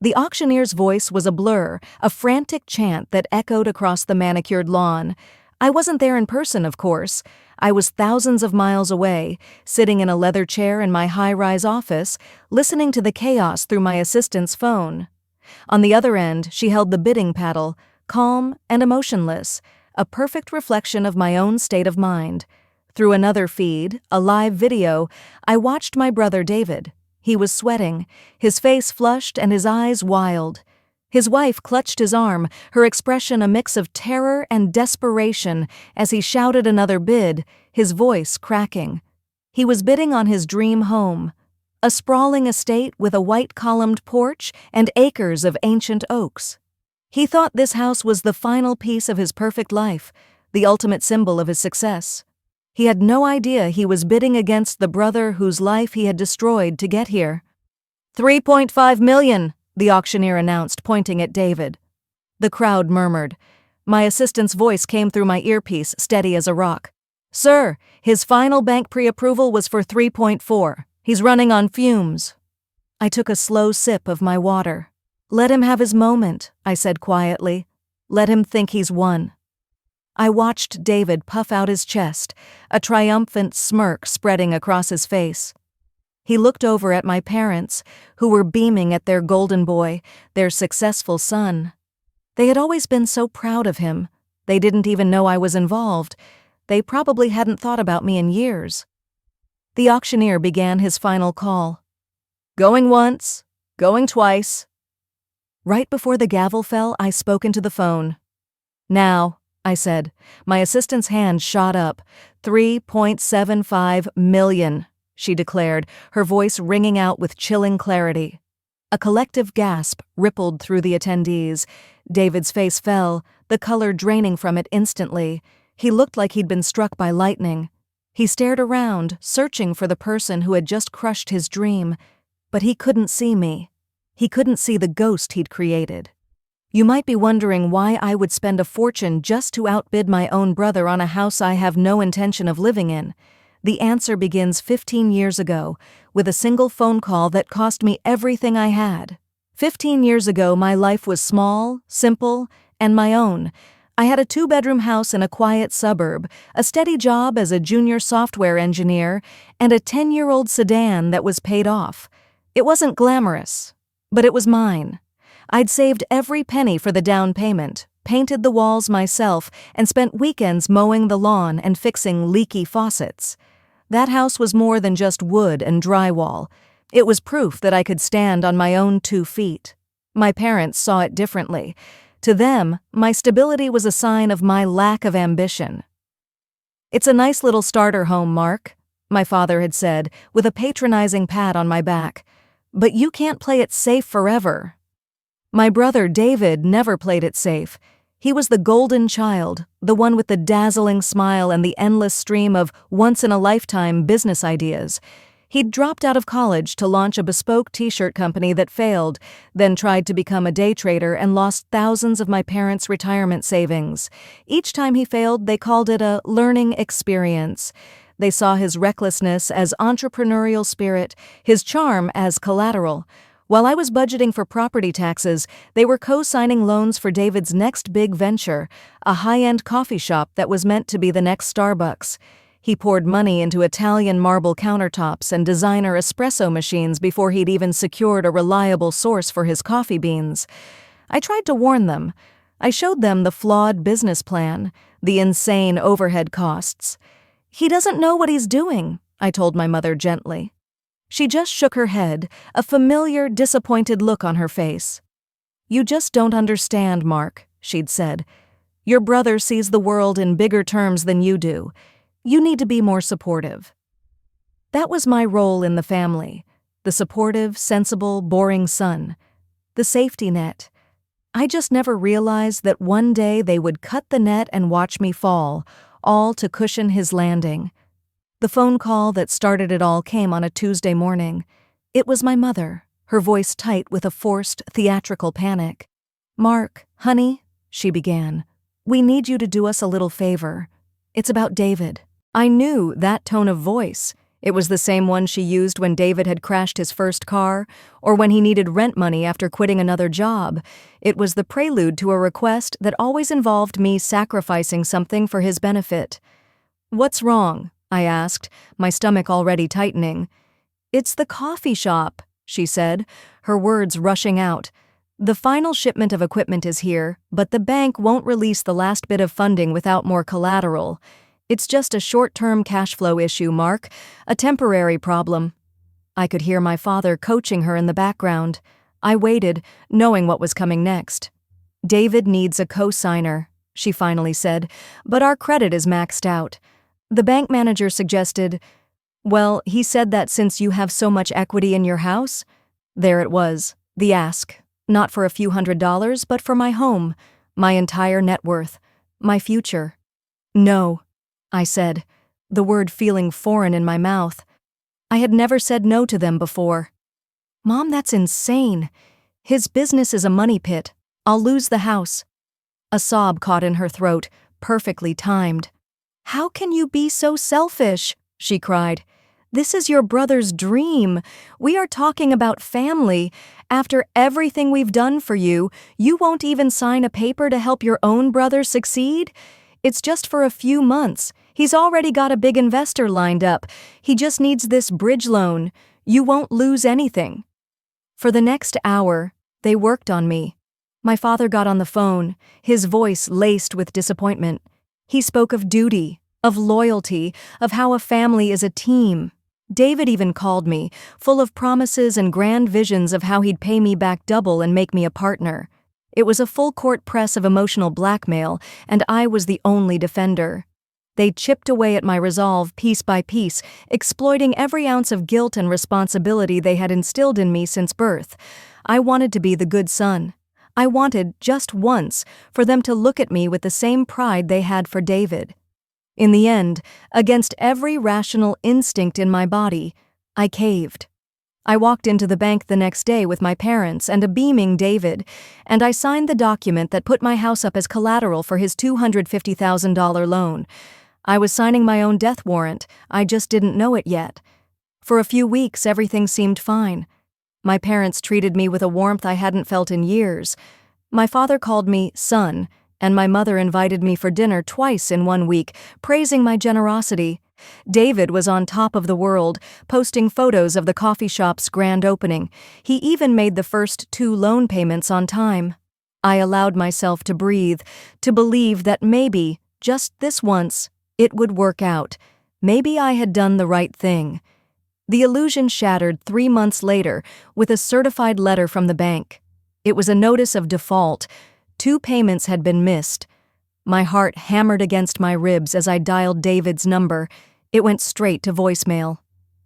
The auctioneer's voice was a blur, a frantic chant that echoed across the manicured lawn. I wasn't there in person, of course. I was thousands of miles away, sitting in a leather chair in my high-rise office, listening to the chaos through my assistant's phone. On the other end, she held the bidding paddle, calm and emotionless, a perfect reflection of my own state of mind. Through another feed, a live video, I watched my brother David. He was sweating, his face flushed and his eyes wild. His wife clutched his arm, her expression a mix of terror and desperation as he shouted another bid, his voice cracking. He was bidding on his dream home, a sprawling estate with a white-columned porch and acres of ancient oaks. He thought this house was the final piece of his perfect life, the ultimate symbol of his success. He had no idea he was bidding against the brother whose life he had destroyed to get here. $3.5 million, the auctioneer announced, pointing at David. The crowd murmured. My assistant's voice came through my earpiece, steady as a rock. Sir, his final bank pre-approval was for 3.4. He's running on fumes. I took a slow sip of my water. Let him have his moment, I said quietly. Let him think he's won. I watched David puff out his chest, a triumphant smirk spreading across his face. He looked over at my parents, who were beaming at their golden boy, their successful son. They had always been so proud of him. They didn't even know I was involved. They probably hadn't thought about me in years. The auctioneer began his final call. Going once, going twice. Right before the gavel fell, I spoke into the phone. Now, I said. My assistant's hand shot up. 3.75 million. She declared, her voice ringing out with chilling clarity. A collective gasp rippled through the attendees. David's face fell, the color draining from it instantly. He looked like he'd been struck by lightning. He stared around, searching for the person who had just crushed his dream, but he couldn't see me. He couldn't see the ghost he'd created. You might be wondering why I would spend a fortune just to outbid my own brother on a house I have no intention of living in. The answer begins 15 years ago, with a single phone call that cost me everything I had. 15 years ago, my life was small, simple, and my own. I had a 2-bedroom house in a quiet suburb, a steady job as a junior software engineer, and a 10-year-old sedan that was paid off. It wasn't glamorous, but it was mine. I'd saved every penny for the down payment, painted the walls myself, and spent weekends mowing the lawn and fixing leaky faucets. That house was more than just wood and drywall. It was proof that I could stand on my own 2 feet. My parents saw it differently. To them, my stability was a sign of my lack of ambition. It's a nice little starter home, Mark, my father had said, with a patronizing pat on my back. But you can't play it safe forever. My brother David never played it safe. He was the golden child, the one with the dazzling smile and the endless stream of once-in-a-lifetime business ideas. He'd dropped out of college to launch a bespoke t-shirt company that failed, then tried to become a day trader and lost thousands of my parents' retirement savings. Each time he failed, they called it a learning experience. They saw his recklessness as entrepreneurial spirit, his charm as collateral. While I was budgeting for property taxes, they were co-signing loans for David's next big venture, a high-end coffee shop that was meant to be the next Starbucks. He poured money into Italian marble countertops and designer espresso machines before he'd even secured a reliable source for his coffee beans. I tried to warn them. I showed them the flawed business plan, the insane overhead costs. He doesn't know what he's doing, I told my mother gently. She just shook her head, a familiar, disappointed look on her face. You just don't understand, Mark, she'd said. Your brother sees the world in bigger terms than you do. You need to be more supportive. That was my role in the family, the supportive, sensible, boring son, the safety net. I just never realized that one day they would cut the net and watch me fall, all to cushion his landing. The phone call that started it all came on a Tuesday morning. It was my mother, her voice tight with a forced, theatrical panic. Mark, honey, she began, we need you to do us a little favor. It's about David. I knew that tone of voice. It was the same one she used when David had crashed his first car, or when he needed rent money after quitting another job. It was the prelude to a request that always involved me sacrificing something for his benefit. "What's wrong?" I asked, my stomach already tightening. "It's the coffee shop," she said, her words rushing out. "The final shipment of equipment is here, but the bank won't release the last bit of funding without more collateral. It's just a short-term cash flow issue, Mark, a temporary problem." I could hear my father coaching her in the background. I waited, knowing what was coming next. "David needs a co-signer," she finally said, "but our credit is maxed out." The bank manager suggested, "Well, he said that since you have so much equity in your house." There it was, the ask. Not for a few $100s, but for my home, my entire net worth, my future. "No," I said, the word feeling foreign in my mouth. I had never said no to them before. "Mom, that's insane. His business is a money pit. I'll lose the house." A sob caught in her throat, perfectly timed. "How can you be so selfish?" she cried. "This is your brother's dream. We are talking about family. After everything we've done for you, you won't even sign a paper to help your own brother succeed? It's just for a few months. He's already got a big investor lined up. He just needs this bridge loan. You won't lose anything." For the next hour, they worked on me. My father got on the phone, his voice laced with disappointment. He spoke of duty, of loyalty, of how a family is a team. David even called me, full of promises and grand visions of how he'd pay me back double and make me a partner. It was a full-court press of emotional blackmail, and I was the only defender. They chipped away at my resolve piece by piece, exploiting every ounce of guilt and responsibility they had instilled in me since birth. I wanted to be the good son. I wanted, just once, for them to look at me with the same pride they had for David. In the end, against every rational instinct in my body, I caved. I walked into the bank the next day with my parents and a beaming David, and I signed the document that put my house up as collateral for his $250,000 loan. I was signing my own death warrant, I just didn't know it yet. For a few weeks, everything seemed fine. My parents treated me with a warmth I hadn't felt in years. My father called me son, and my mother invited me for dinner twice in 1 week, praising my generosity. David was on top of the world, posting photos of the coffee shop's grand opening. He even made the first 2 loan payments on time. I allowed myself to breathe, to believe that maybe, just this once, it would work out. Maybe I had done the right thing. The illusion shattered 3 months later with a certified letter from the bank. It was a notice of default. 2 payments had been missed. My heart hammered against my ribs as I dialed David's number. It went straight to voicemail.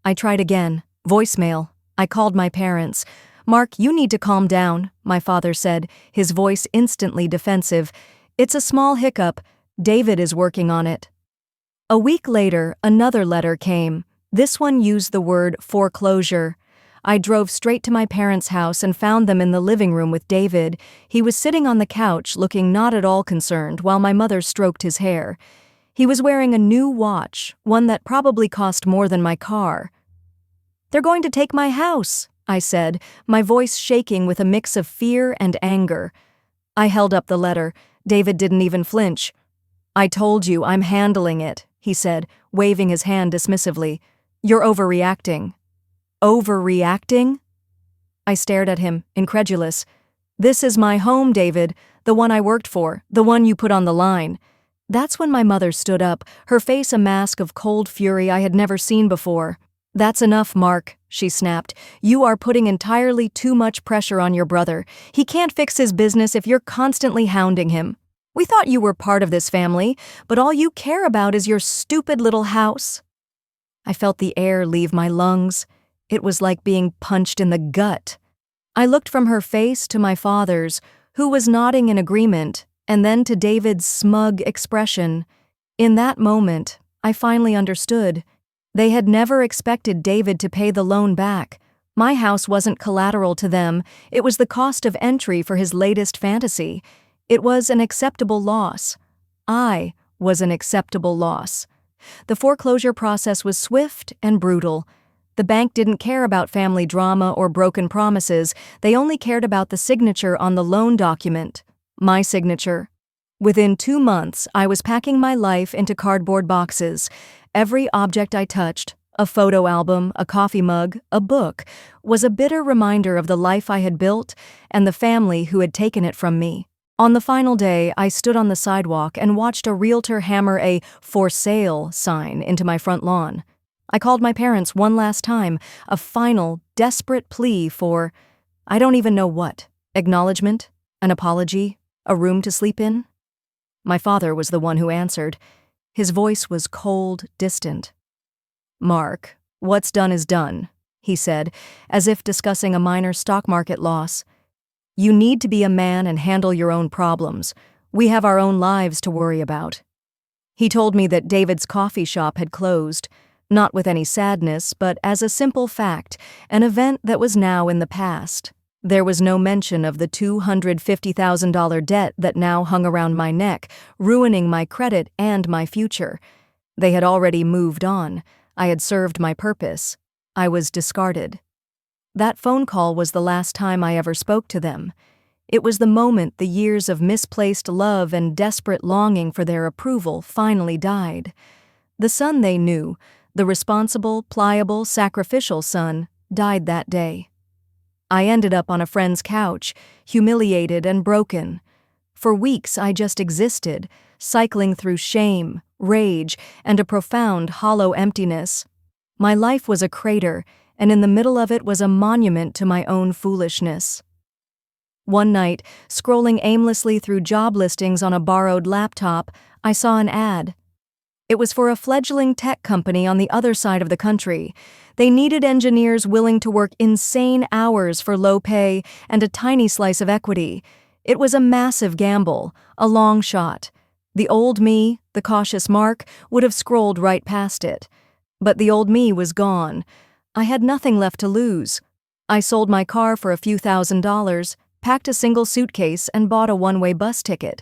I tried again. Voicemail. I called my parents. "Mark, you need to calm down," my father said, his voice instantly defensive. "It's a small hiccup. David is working on it." A week later, another letter came. This one used the word foreclosure. I drove straight to my parents' house and found them in the living room with David. He was sitting on the couch, looking not at all concerned, while my mother stroked his hair. He was wearing a new watch, one that probably cost more than my car. "They're going to take my house," I said, my voice shaking with a mix of fear and anger. I held up the letter. David didn't even flinch. "I told you, I'm handling it," he said, waving his hand dismissively. "You're overreacting." "Overreacting?" I stared at him, incredulous. "This is my home, David, the one I worked for, the one you put on the line." That's when my mother stood up, her face a mask of cold fury I had never seen before. "That's enough, Mark," she snapped. "You are putting entirely too much pressure on your brother. He can't fix his business if you're constantly hounding him. We thought you were part of this family, but all you care about is your stupid little house." I felt the air leave my lungs. It was like being punched in the gut. I looked from her face to my father's, who was nodding in agreement, and then to David's smug expression. In that moment, I finally understood. They had never expected David to pay the loan back. My house wasn't collateral to them. It was the cost of entry for his latest fantasy. It was an acceptable loss. I was an acceptable loss. The foreclosure process was swift and brutal. The bank didn't care about family drama or broken promises, they only cared about the signature on the loan document. My signature. Within 2 months, I was packing my life into cardboard boxes. Every object I touched, a photo album, a coffee mug, a book, was a bitter reminder of the life I had built and the family who had taken it from me. On the final day, I stood on the sidewalk and watched a realtor hammer a "for sale" sign into my front lawn. I called my parents one last time, a final, desperate plea for, I don't even know what, acknowledgement, an apology, a room to sleep in. My father was the one who answered. His voice was cold, distant. "Mark, what's done is done," he said, as if discussing a minor stock market loss. "You need to be a man and handle your own problems. We have our own lives to worry about." He told me that David's coffee shop had closed, not with any sadness, but as a simple fact, an event that was now in the past. There was no mention of the $250,000 debt that now hung around my neck, ruining my credit and my future. They had already moved on. I had served my purpose. I was discarded. That phone call was the last time I ever spoke to them. It was the moment the years of misplaced love and desperate longing for their approval finally died. The son they knew, the responsible, pliable, sacrificial son, died that day. I ended up on a friend's couch, humiliated and broken. For weeks I just existed, cycling through shame, rage, and a profound, hollow emptiness. My life was a crater, and in the middle of it was a monument to my own foolishness. One night, scrolling aimlessly through job listings on a borrowed laptop, I saw an ad. It was for a fledgling tech company on the other side of the country. They needed engineers willing to work insane hours for low pay and a tiny slice of equity. It was a massive gamble, a long shot. The old me, the cautious Mark, would have scrolled right past it. But the old me was gone. I had nothing left to lose. I sold my car for a few $1,000s, packed a single suitcase, and bought a one-way bus ticket.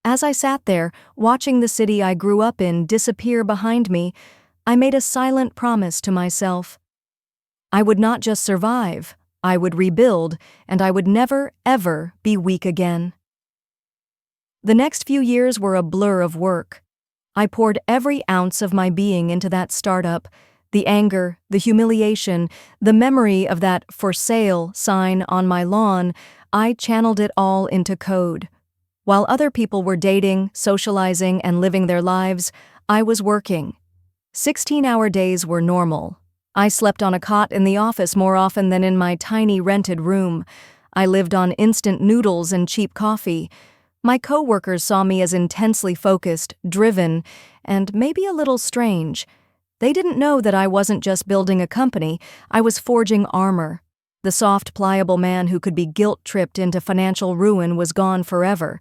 As I sat there, watching the city I grew up in disappear behind me, I made a silent promise to myself. I would not just survive, I would rebuild, and I would never, ever be weak again. The next few years were a blur of work. I poured every ounce of my being into that startup. The anger, the humiliation, the memory of that "for sale" sign on my lawn, I channeled it all into code. While other people were dating, socializing, and living their lives, I was working. 16-hour days were normal. I slept on a cot in the office more often than in my tiny rented room. I lived on instant noodles and cheap coffee. My coworkers saw me as intensely focused, driven, and maybe a little strange. They didn't know that I wasn't just building a company, I was forging armor. The soft, pliable man who could be guilt-tripped into financial ruin was gone forever.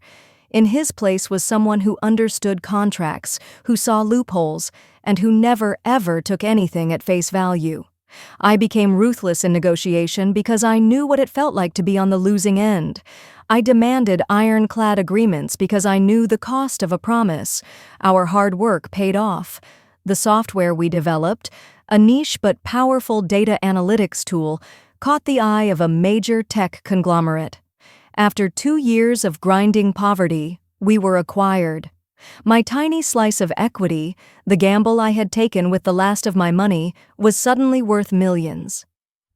In his place was someone who understood contracts, who saw loopholes, and who never, ever took anything at face value. I became ruthless in negotiation because I knew what it felt like to be on the losing end. I demanded ironclad agreements because I knew the cost of a promise. Our hard work paid off. The software we developed, a niche but powerful data analytics tool, caught the eye of a major tech conglomerate. After 2 years of grinding poverty, we were acquired. My tiny slice of equity, the gamble I had taken with the last of my money, was suddenly worth millions.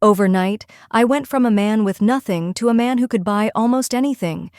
Overnight, I went from a man with nothing to a man who could buy almost anything.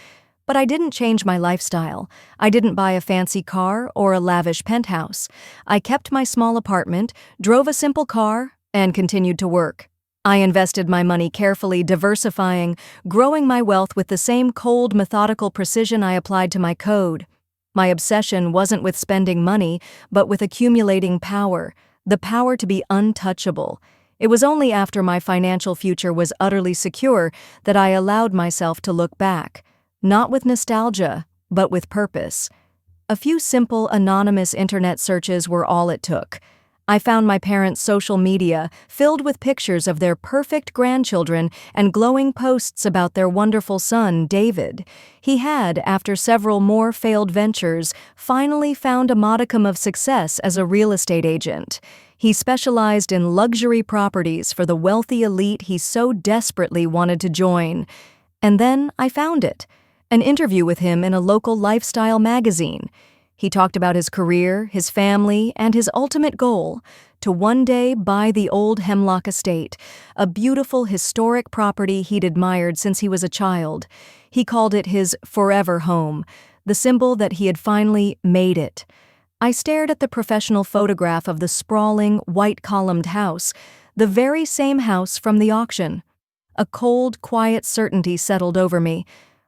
But I didn't change my lifestyle. I didn't buy a fancy car or a lavish penthouse. I kept my small apartment, drove a simple car, and continued to work. I invested my money carefully, diversifying, growing my wealth with the same cold, methodical precision I applied to my code. My obsession wasn't with spending money, but with accumulating power, the power to be untouchable. It was only after my financial future was utterly secure that I allowed myself to look back. Not with nostalgia, but with purpose. A few simple, anonymous internet searches were all it took. I found my parents' social media filled with pictures of their perfect grandchildren and glowing posts about their wonderful son, David. He had, after several more failed ventures, finally found a modicum of success as a real estate agent. He specialized in luxury properties for the wealthy elite he so desperately wanted to join. And then I found it. An interview with him in a local lifestyle magazine. He talked about his career, his family, and his ultimate goal, to one day buy the old Hemlock Estate, a beautiful historic property he'd admired since he was a child. He called it his forever home, the symbol that he had finally made it. I stared at the professional photograph of the sprawling, white-columned house, the very same house from the auction. A cold, quiet certainty settled over me.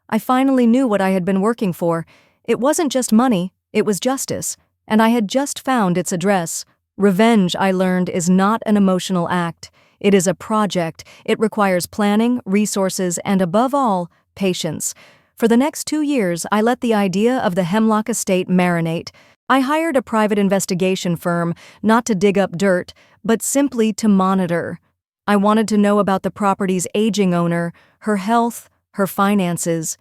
I finally knew what I had been working for. It wasn't just money. It was justice, and I had just found its address. Revenge, I learned, is not an emotional act. It is a project. It requires planning, resources, and above all, patience. For the next 2 years, I let the idea of the Hemlock Estate marinate. I hired a private investigation firm, not to dig up dirt, but simply to monitor. I wanted to know about the property's aging owner, her health, her finances.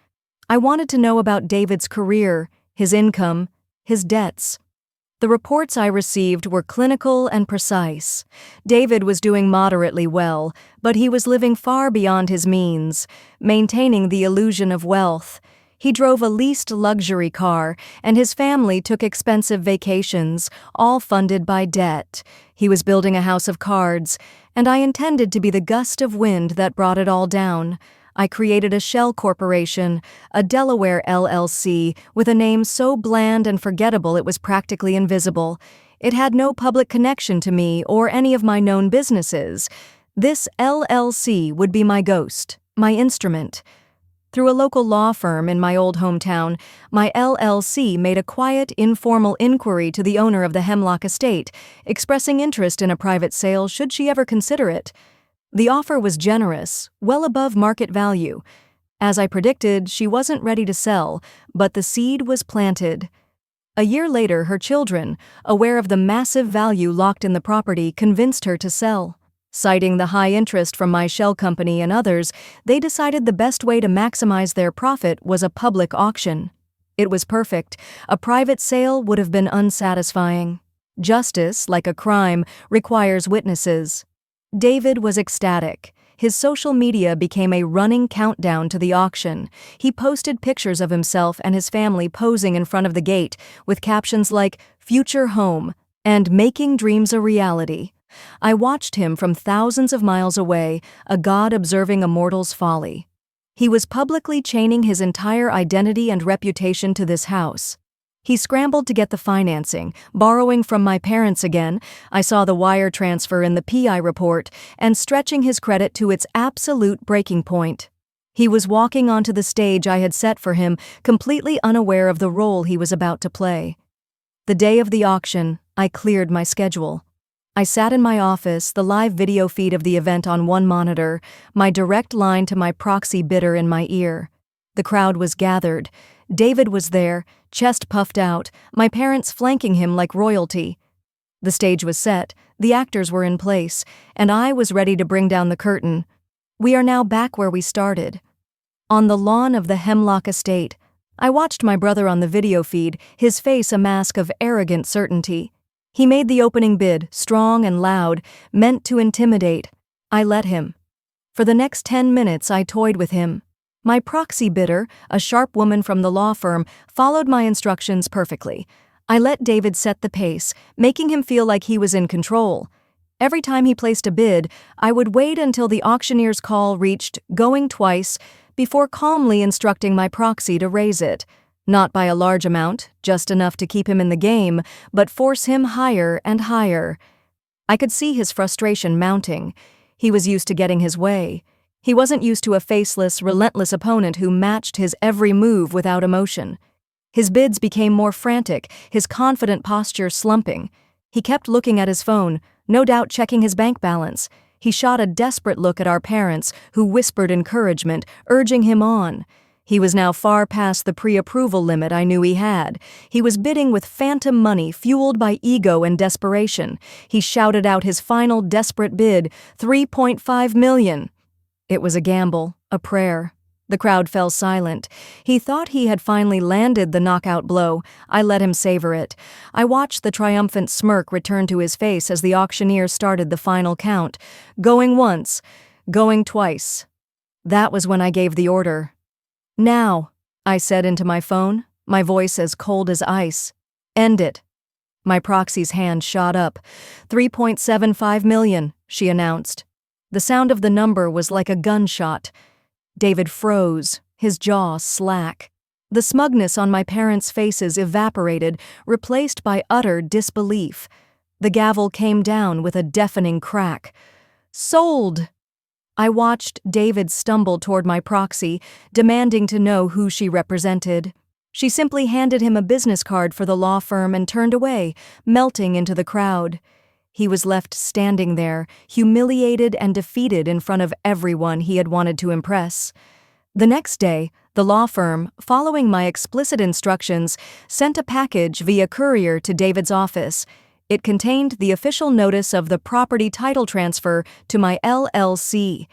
I wanted to know about David's career, his income, his debts. The reports I received were clinical and precise. David was doing moderately well, but he was living far beyond his means, maintaining the illusion of wealth. He drove a leased luxury car, and his family took expensive vacations, all funded by debt. He was building a house of cards, and I intended to be the gust of wind that brought it all down. I created a shell corporation, a Delaware LLC, with a name so bland and forgettable it was practically invisible. It had no public connection to me or any of my known businesses. This LLC would be my ghost, my instrument. Through a local law firm in my old hometown, my LLC made a quiet, informal inquiry to the owner of the Hemlock Estate, expressing interest in a private sale should she ever consider it. The offer was generous, well above market value. As I predicted, she wasn't ready to sell, but the seed was planted. A year later, her children, aware of the massive value locked in the property, convinced her to sell. Citing the high interest from my shell company and others, they decided the best way to maximize their profit was a public auction. It was perfect. A private sale would have been unsatisfying. Justice, like a crime, requires witnesses. David was ecstatic. His social media became a running countdown to the auction. He posted pictures of himself and his family posing in front of the gate, with captions like, "Future Home," and "Making Dreams a Reality." I watched him from thousands of miles away, a god observing a mortal's folly. He was publicly chaining his entire identity and reputation to this house. He scrambled to get the financing, borrowing from my parents again. I saw the wire transfer in the PI report, and stretching his credit to its absolute breaking point. He was walking onto the stage I had set for him, completely unaware of the role he was about to play. The day of the auction, I cleared my schedule. I sat in my office, the live video feed of the event on one monitor, my direct line to my proxy bidder in my ear. The crowd was gathered. David was there, chest puffed out, my parents flanking him like royalty. The stage was set, the actors were in place, and I was ready to bring down the curtain. We are now back where we started. On the lawn of the Hemlock Estate, I watched my brother on the video feed, his face a mask of arrogant certainty. He made the opening bid, strong and loud, meant to intimidate. I let him. For the next 10 minutes I toyed with him. My proxy bidder, a sharp woman from the law firm, followed my instructions perfectly. I let David set the pace, making him feel like he was in control. Every time he placed a bid, I would wait until the auctioneer's call reached "going twice" before calmly instructing my proxy to raise it. Not by a large amount, just enough to keep him in the game, but force him higher and higher. I could see his frustration mounting. He was used to getting his way. He wasn't used to a faceless, relentless opponent who matched his every move without emotion. His bids became more frantic, his confident posture slumping. He kept looking at his phone, no doubt checking his bank balance. He shot a desperate look at our parents, who whispered encouragement, urging him on. He was now far past the pre-approval limit I knew he had. He was bidding with phantom money fueled by ego and desperation. He shouted out his final desperate bid, $3.5 million. It was a gamble, a prayer. The crowd fell silent. He thought he had finally landed the knockout blow. I let him savor it. I watched the triumphant smirk return to his face as the auctioneer started the final count. Going once, going twice. That was when I gave the order. Now, I said into my phone, my voice as cold as ice. End it. My proxy's hand shot up. $3.75 million, she announced. The sound of the number was like a gunshot. David froze, his jaw slack. The smugness on my parents' faces evaporated, replaced by utter disbelief. The gavel came down with a deafening crack. Sold! I watched David stumble toward my proxy, demanding to know who she represented. She simply handed him a business card for the law firm and turned away, melting into the crowd. He was left standing there, humiliated and defeated in front of everyone he had wanted to impress. The next day, the law firm, following my explicit instructions, sent a package via courier to David's office. It contained the official notice of the property title transfer to my LLC.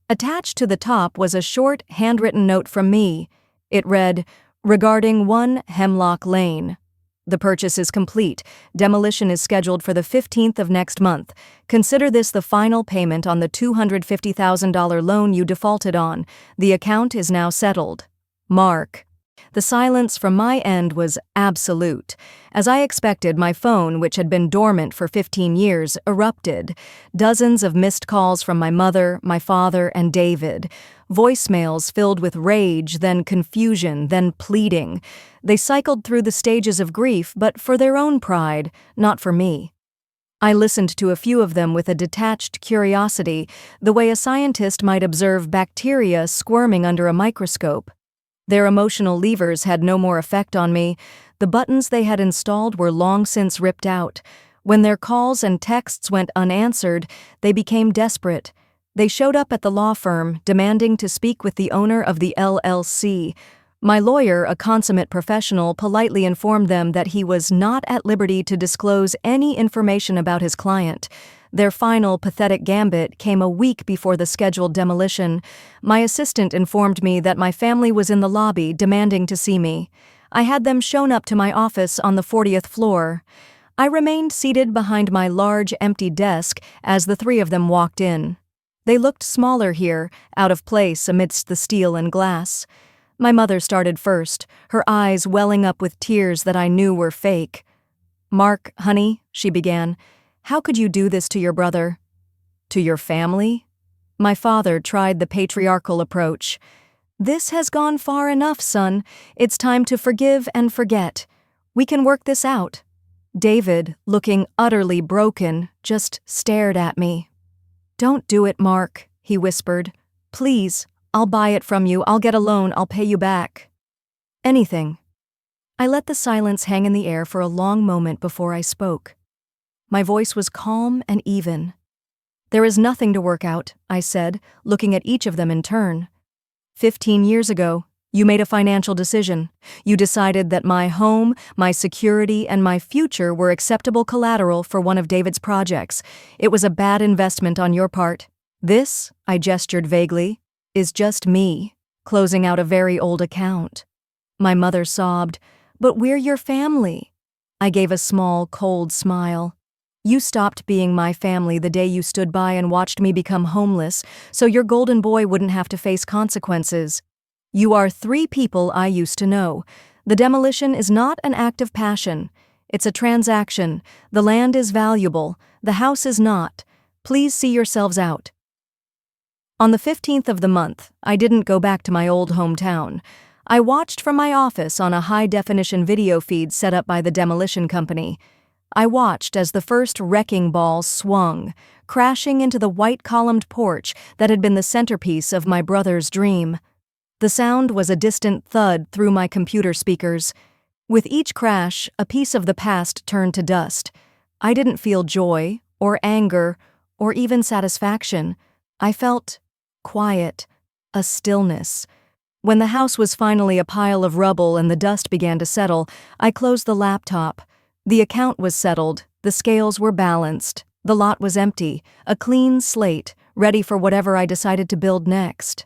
Attached to the top was a short, handwritten note from me. It read, "Regarding 1 Hemlock Lane. The purchase is complete. Demolition is scheduled for the 15th of next month. Consider this the final payment on the $250,000 loan you defaulted on. The account is now settled. Mark." The silence from my end was absolute. As I expected, my phone, which had been dormant for 15 years, erupted. Dozens of missed calls from my mother, my father, and David. Voicemails filled with rage, then confusion, then pleading. They cycled through the stages of grief, but for their own pride, not for me. I listened to a few of them with a detached curiosity, the way a scientist might observe bacteria squirming under a microscope. Their emotional levers had no more effect on me. The buttons they had installed were long since ripped out. When their calls and texts went unanswered, they became desperate. They showed up at the law firm, demanding to speak with the owner of the LLC. My lawyer, a consummate professional, politely informed them that he was not at liberty to disclose any information about his client. Their final pathetic gambit came a week before the scheduled demolition. My assistant informed me that my family was in the lobby demanding to see me. I had them shown up to my office on the 40th floor. I remained seated behind my large, empty desk as the three of them walked in. They looked smaller here, out of place amidst the steel and glass. My mother started first, her eyes welling up with tears that I knew were fake. "Mark, honey," she began, "how could you do this to your brother? To your family?" My father tried the patriarchal approach. "This has gone far enough, son. It's time to forgive and forget. We can work this out." David, looking utterly broken, just stared at me. "Don't do it, Mark," he whispered. "Please, I'll buy it from you. I'll get a loan. I'll pay you back. Anything." I let the silence hang in the air for a long moment before I spoke. My voice was calm and even. "There is nothing to work out," I said, looking at each of them in turn. 15 years ago, you made a financial decision. You decided that my home, my security, and my future were acceptable collateral for one of David's projects. It was a bad investment on your part. This, I gestured vaguely, is just me, closing out a very old account. My mother sobbed, "But we're your family." I gave a small, cold smile. "You stopped being my family the day you stood by and watched me become homeless, so your golden boy wouldn't have to face consequences. You are 3 people I used to know. The demolition is not an act of passion. It's a transaction. The land is valuable. The house is not. Please see yourselves out." On the 15th of the month, I didn't go back to my old hometown. I watched from my office on a high-definition video feed set up by the demolition company. I watched as the first wrecking ball swung, crashing into the white-columned porch that had been the centerpiece of my brother's dream. The sound was a distant thud through my computer speakers. With each crash, a piece of the past turned to dust. I didn't feel joy, or anger, or even satisfaction. I felt quiet, a stillness. When the house was finally a pile of rubble and the dust began to settle, I closed the laptop. The account was settled, the scales were balanced, the lot was empty, a clean slate, ready for whatever I decided to build next.